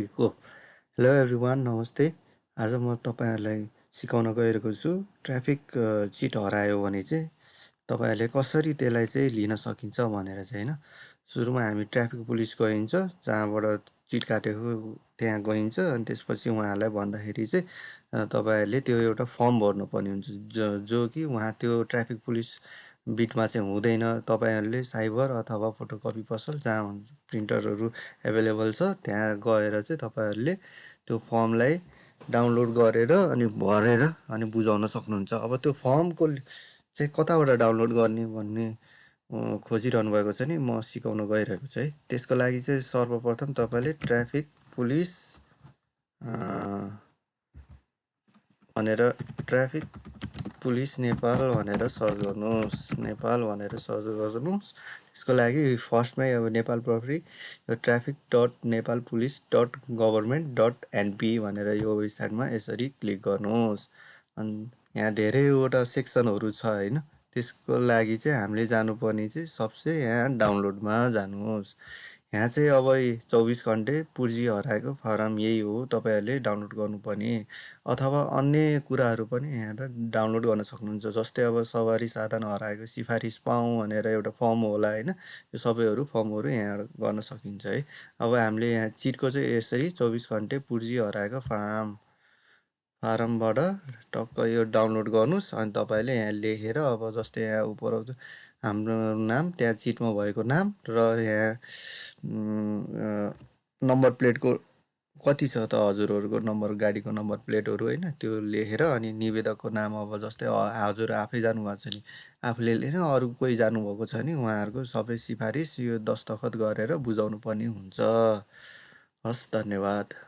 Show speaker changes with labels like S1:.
S1: को hello everyone, नमस्ते। आज म तपाईँहरूलाई सिकाउन गइरहेको छु ट्राफिक चिट हरायो भने चाहिँ तपाईँहरूले कसरी त्यसलाई चाहिँ लिन सकिन्छ भनेर चाहिँ होइन। सुरुमा हामी ट्राफिक पुलिस गइन्छ, जहाँबाट चिट काटेको त्यहाँ गइन्छ। अनि त्यसपछि उहाँहरूलाई भन्दाखेरि चाहिँ तपाईँहरूले त्यो एउटा फर्म भर्नुपर्ने हुन्छ, जो कि उहाँ त्यो ट्राफिक पुलिस बिटमा चाहिँ हुँदैन। तपाईँहरूले साइबर अथवा फोटोकपी पसल जहाँ प्रिन्टरहरू एभाइलेबल छ त्यहाँ गएर चाहिँ तपाईँहरूले त्यो फर्मलाई डाउनलोड गरेर अनि भरेर अनि बुझाउन सक्नुहुन्छ। अब त्यो फर्मको चाहिँ कताबाट डाउनलोड गर्ने भन्ने खोजिरहनु भएको छ नि, म सिकाउन गइरहेको छु है। त्यसको लागि चाहिँ सर्वप्रथम तपाईँले ट्राफिक पुलिस भनेर ट्राफिक पुलिस नेपाल भनेर सर्च गर्नुहोस्। त्यसको लागि फर्स्टमै अब नेपाल प्रहरी यो traffic.nepalpolice.government.np भनेर यो वेबसाइटमा यसरी क्लिक गर्नुहोस्। अनि यहाँ धेरैवटा सेक्सनहरू छ होइन। त्यसको लागि चाहिँ हामीले जानुपर्ने चाहिँ सबसे यहाँ डाउनलोडमा जानुहोस्। यहाँ चाहिँ अब 24 घन्टे पुर्जी हराएको फारम यही हो, तपाईँहरूले डाउनलोड गर्नुपर्ने। अथवा अन्य कुराहरू पनि यहाँ डाउनलोड गर्न सक्नुहुन्छ। जस्तै अब सवारी साधन हराएको सिफारिस पाऊँ भनेर एउटा फर्म होला होइन। यो सबैहरू फर्महरू यहाँ गर्न सकिन्छ है। अब हामीले यहाँ चिटको चाहिँ यसरी 24 घन्टे पुर्जी हराएको फारमबाट टक्क यो डाउनलोड गर्नुहोस्। अनि तपाईँले यहाँ लेखेर अब जस्तै यहाँ उपरोक्त हाम्रो नाम, त्यहाँ चिटमा भएको नाम र यहाँ नम्बर प्लेटको कति छ त हजुरहरूको नम्बर, गाडीको नम्बर प्लेटहरू होइन, त्यो लेखेर अनि निवेदकको नाम अब जस्तै हजुर आफै जानुभएको छ नि आफूले लेखेर, अरू कोही जानुभएको छ नि उहाँहरूको सबै सिफारिस यो दस्तखत गरेर बुझाउनु पर्ने हुन्छ। हस्, धन्यवाद।